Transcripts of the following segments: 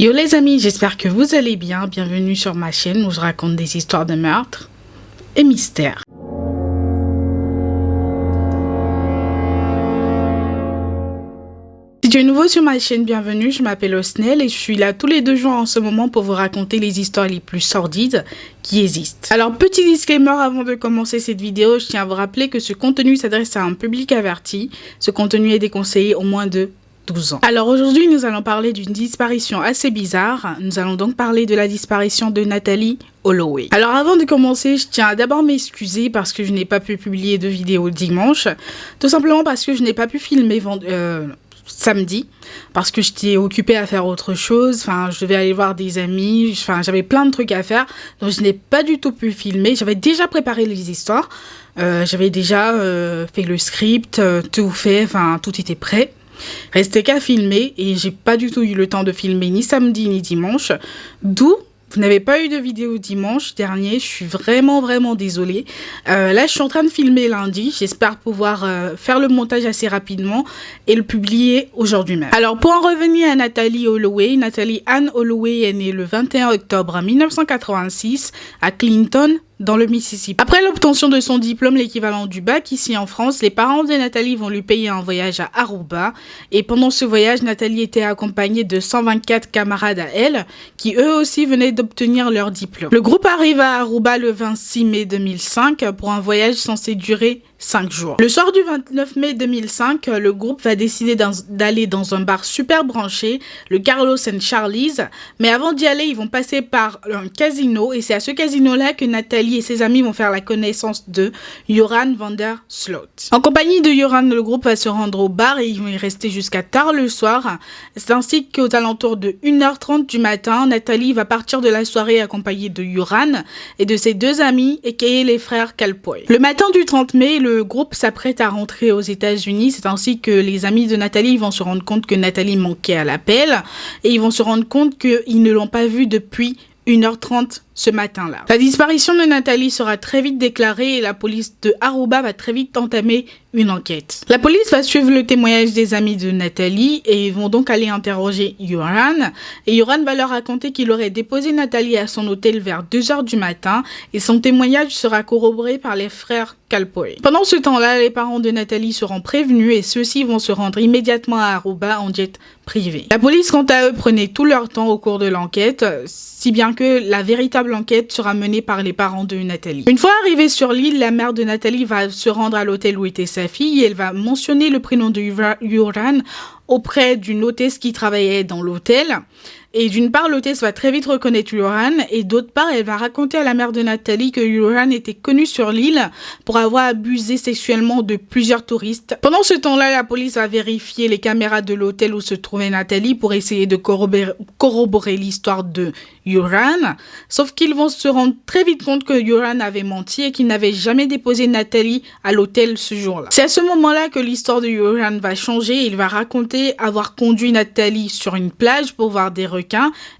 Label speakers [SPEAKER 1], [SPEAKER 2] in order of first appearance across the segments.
[SPEAKER 1] Yo les amis, j'espère que vous allez bien. Bienvenue sur ma chaîne où je raconte des histoires de meurtres et mystères. Si tu es nouveau sur ma chaîne, bienvenue, je m'appelle Osnel et je suis là tous les 2 jours en ce moment pour vous raconter les histoires les plus sordides qui existent. Alors petit disclaimer avant de commencer cette vidéo, je tiens à vous rappeler que ce contenu s'adresse à un public averti. Ce contenu est déconseillé au moins de 12 ans. Alors aujourd'hui, nous allons parler d'une disparition assez bizarre. Nous allons donc parler de la disparition de Natalie Holloway. Alors avant de commencer, je tiens à d'abord m'excuser parce que je n'ai pas pu publier de vidéo dimanche. Tout simplement parce que je n'ai pas pu filmer samedi, parce que j'étais occupée à faire autre chose. Enfin, je devais aller voir des amis. Enfin, j'avais plein de trucs à faire. Donc je n'ai pas du tout pu filmer. J'avais déjà préparé les histoires. J'avais déjà fait le script, tout fait. Enfin, tout était prêt. Restait qu'à filmer et j'ai pas du tout eu le temps de filmer ni samedi ni dimanche. D'où vous n'avez pas eu de vidéo dimanche dernier. Je suis vraiment désolée. Là, je suis en train de filmer lundi. J'espère pouvoir faire le montage assez rapidement et le publier aujourd'hui même. Alors, pour en revenir à Natalie Holloway, Natalie Ann Holloway est née le 21 octobre 1986 à Clinton, dans le Mississippi. Après l'obtention de son diplôme, l'équivalent du bac ici en France, les parents de Natalie vont lui payer un voyage à Aruba. Et pendant ce voyage, Natalie était accompagnée de 124 camarades à elle, qui eux aussi venaient d'obtenir leur diplôme. Le groupe arrive à Aruba le 26 mai 2005 pour un voyage censé durer 5 jours. Le soir du 29 mai 2005, le groupe va décider d'aller dans un bar super branché, le Carlos and Charlie's. Mais avant d'y aller, ils vont passer par un casino et c'est à ce casino-là que Natalie et ses amis vont faire la connaissance de Joran van der Sloot. En compagnie de Joran, le groupe va se rendre au bar et ils vont y rester jusqu'à tard le soir. C'est ainsi qu'aux alentours de 1h30 du matin, Natalie va partir de la soirée accompagnée de Joran et de ses 2 amis, aka les frères Kalpoy. Le matin du 30 mai, le groupe s'apprête à rentrer aux États-Unis. C'est ainsi que les amis de Natalie vont se rendre compte que Natalie manquait à l'appel et ils vont se rendre compte qu'ils ne l'ont pas vue depuis 1h30 ce matin-là. La disparition de Natalie sera très vite déclarée et la police de Aruba va très vite entamer une enquête. La police va suivre le témoignage des amis de Natalie et ils vont donc aller interroger Joran. Et Joran va leur raconter qu'il aurait déposé Natalie à son hôtel vers 2h du matin et son témoignage sera corroboré par les frères Kalpoy. Pendant ce temps-là, les parents de Natalie seront prévenus et ceux-ci vont se rendre immédiatement à Aruba en jet privé. La police, quant à eux, prenait tout leur temps au cours de l'enquête, si bien que la véritable enquête sera menée par les parents de Natalie. Une fois arrivée sur l'île, la mère de Natalie va se rendre à l'hôtel où était sa fille et elle va mentionner le prénom de Joran auprès d'une hôtesse qui travaillait dans l'hôtel. Et d'une part, l'hôtesse va très vite reconnaître Joran et d'autre part, elle va raconter à la mère de Natalie que Joran était connu sur l'île pour avoir abusé sexuellement de plusieurs touristes. Pendant ce temps-là, la police va vérifier les caméras de l'hôtel où se trouvait Natalie pour essayer de corroborer l'histoire de Joran. Sauf qu'ils vont se rendre très vite compte que Joran avait menti et qu'il n'avait jamais déposé Natalie à l'hôtel ce jour-là. C'est à ce moment-là que l'histoire de Joran va changer. Il va raconter avoir conduit Natalie sur une plage pour voir des requins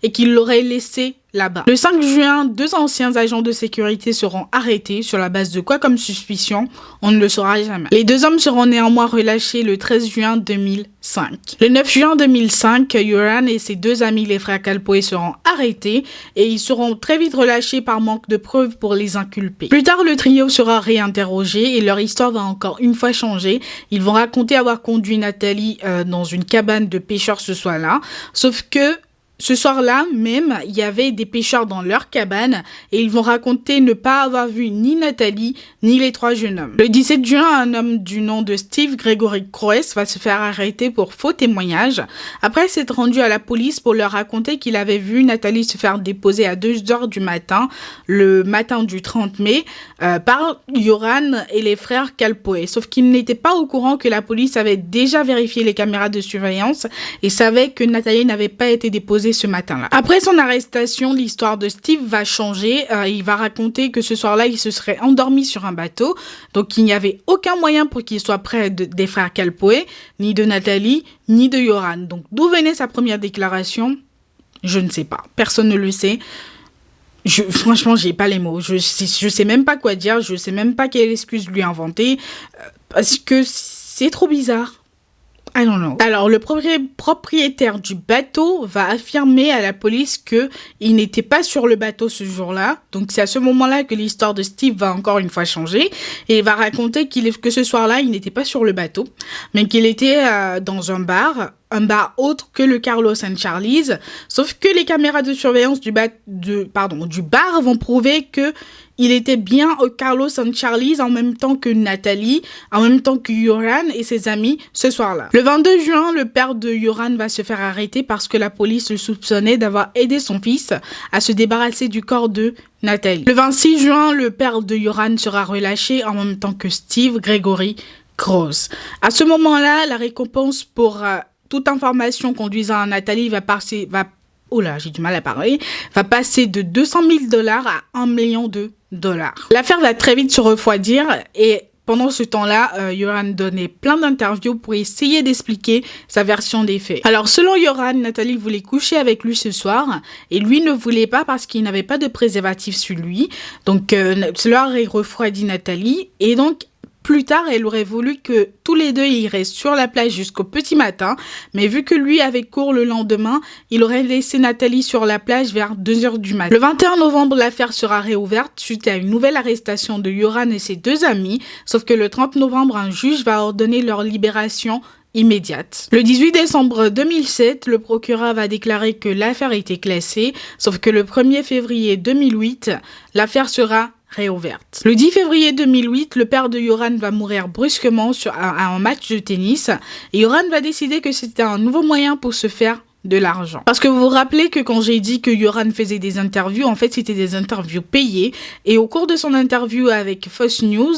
[SPEAKER 1] et qu'il l'aurait laissé là-bas. Le 5 juin, 2 anciens agents de sécurité seront arrêtés sur la base de quoi comme suspicion, on ne le saura jamais. Les 2 hommes seront néanmoins relâchés le 13 juin 2005. Le 9 juin 2005, Joran et ses 2 amis, les frères Kalpoy, seront arrêtés et ils seront très vite relâchés par manque de preuves pour les inculper. Plus tard, le trio sera réinterrogé et leur histoire va encore une fois changer. Ils vont raconter avoir conduit Natalie dans une cabane de pêcheurs ce soir-là, sauf que ce soir-là même, il y avait des pêcheurs dans leur cabane et ils vont raconter ne pas avoir vu ni Natalie ni les 3 jeunes hommes. Le 17 juin, un homme du nom de Steve Gregory Croes va se faire arrêter pour faux témoignage. Après s'être rendu à la police pour leur raconter qu'il avait vu Natalie se faire déposer à 2h du matin, le matin du 30 mai, par Joran et les frères Kalpoy. Sauf qu'ils n'étaient pas au courant que la police avait déjà vérifié les caméras de surveillance et savait que Natalie n'avait pas été déposée ce matin-là. Après son arrestation, l'histoire de Steve va changer. Il va raconter que ce soir-là, il se serait endormi sur un bateau. Donc, il n'y avait aucun moyen pour qu'il soit près des frères Kalpoy, ni de Natalie, ni de Joran. Donc, d'où venait sa première déclaration? Je ne sais pas. Personne ne le sait. Franchement, j'ai pas les mots. Je sais même pas quoi dire. Je sais même pas quelle excuse lui inventer. Parce que c'est trop bizarre. I don't know. Alors, le propriétaire du bateau va affirmer à la police que il n'était pas sur le bateau ce jour-là. Donc, c'est à ce moment-là que l'histoire de Steve va encore une fois changer. Et il va raconter que ce soir-là, il n'était pas sur le bateau, mais qu'il était dans un bar autre que le Carlos and Charlie's. Sauf que les caméras de surveillance du bar vont prouver que il était bien au Carlos and Charlie's en même temps que Nathalie, en même temps que Joran et ses amis ce soir-là. Le 22 juin, le père de Joran va se faire arrêter parce que la police le soupçonnait d'avoir aidé son fils à se débarrasser du corps de Nathalie. Le 26 juin, le père de Joran sera relâché en même temps que Steve Gregory Gross. À ce moment-là, la récompense pour toute information conduisant à Nathalie va passer de $200,000 à $1 million. L'affaire va très vite se refroidir et pendant ce temps-là, Joran donnait plein d'interviews pour essayer d'expliquer sa version des faits. Alors, selon Joran, Nathalie voulait coucher avec lui ce soir et lui ne voulait pas parce qu'il n'avait pas de préservatif sur lui. Donc, cela aurait refroidi Nathalie et donc, plus tard, elle aurait voulu que tous les deux y restent sur la plage jusqu'au petit matin, mais vu que lui avait cours le lendemain, il aurait laissé Nathalie sur la plage vers 2h du matin. Le 21 novembre, l'affaire sera réouverte suite à une nouvelle arrestation de Joran et ses deux amis, sauf que le 30 novembre, un juge va ordonner leur libération immédiate. Le 18 décembre 2007, le procureur va déclarer que l'affaire était classée, sauf que le 1er février 2008, l'affaire sera réouverte. Le 10 février 2008, le père de Joran va mourir brusquement à un match de tennis et Joran va décider que c'était un nouveau moyen pour se faire de l'argent. Parce que vous vous rappelez que quand j'ai dit que Joran faisait des interviews, en fait c'était des interviews payées et au cours de son interview avec Fox News,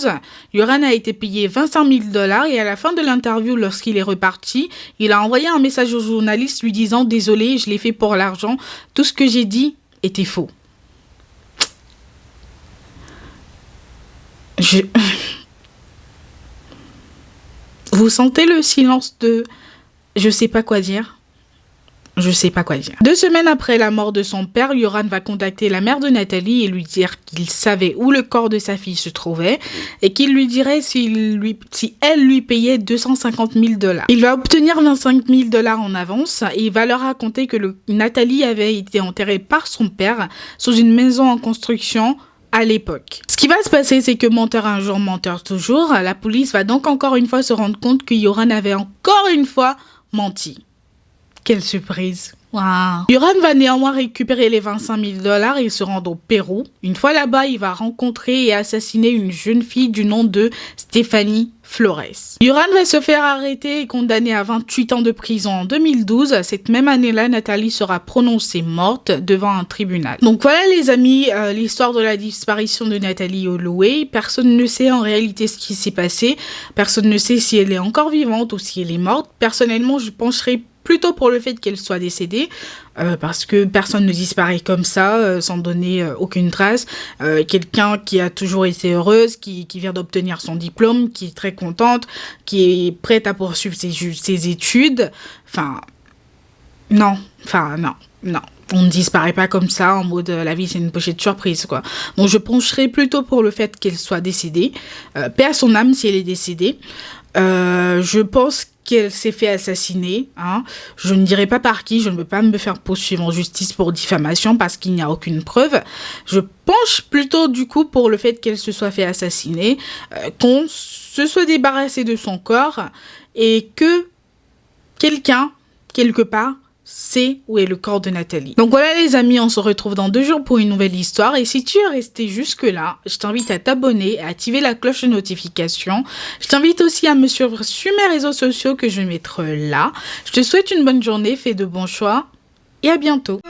[SPEAKER 1] Joran a été payé $25,000 et à la fin de l'interview, lorsqu'il est reparti, il a envoyé un message au journaliste lui disant « Désolé, je l'ai fait pour l'argent, tout ce que j'ai dit était faux ». Vous sentez le silence de « je sais pas quoi dire ». Je sais pas quoi dire. 2 semaines après la mort de son père, Joran va contacter la mère de Nathalie et lui dire qu'il savait où le corps de sa fille se trouvait et qu'il lui dirait si elle lui payait $250,000. Il va obtenir $25,000 en avance et il va leur raconter que Nathalie avait été enterrée par son père sous une maison en construction à l'époque. Ce qui va se passer, c'est que menteur un jour, menteur toujours. La police va donc encore une fois se rendre compte que Joran avait encore une fois menti. Quelle surprise! Wow. Joran va néanmoins récupérer les $25,000 et se rendre au Pérou. Une fois là-bas, il va rencontrer et assassiner une jeune fille du nom de Stéphanie Flores. Joran va se faire arrêter et condamné à 28 ans de prison en 2012. Cette même année-là, Nathalie sera prononcée morte devant un tribunal. Donc voilà les amis, l'histoire de la disparition de Nathalie Holloway. Personne ne sait en réalité ce qui s'est passé. Personne ne sait si elle est encore vivante ou si elle est morte. Personnellement, je pencherais plutôt pour le fait qu'elle soit décédée, parce que personne ne disparaît comme ça, sans donner aucune trace. Quelqu'un qui a toujours été heureuse, qui vient d'obtenir son diplôme, qui est très contente, qui est prête à poursuivre ses études. Non. On ne disparaît pas comme ça, en mode la vie c'est une pochette de surprise, quoi. Donc je pencherais plutôt pour le fait qu'elle soit décédée. Paix à son âme si elle est décédée. Je pense qu'elle s'est fait assassiner. Je ne dirai pas par qui, je ne peux pas me faire poursuivre en justice pour diffamation parce qu'il n'y a aucune preuve. Je penche plutôt du coup pour le fait qu'elle se soit fait assassiner, qu'on se soit débarrassé de son corps et que quelqu'un, quelque part, sait où est le corps de Nathalie. Donc voilà les amis, on se retrouve dans 2 jours pour une nouvelle histoire. Et si tu es resté jusque là, je t'invite à t'abonner, à activer la cloche de notification. Je t'invite aussi à me suivre sur mes réseaux sociaux que je vais mettre là. Je te souhaite une bonne journée, fais de bons choix et à bientôt.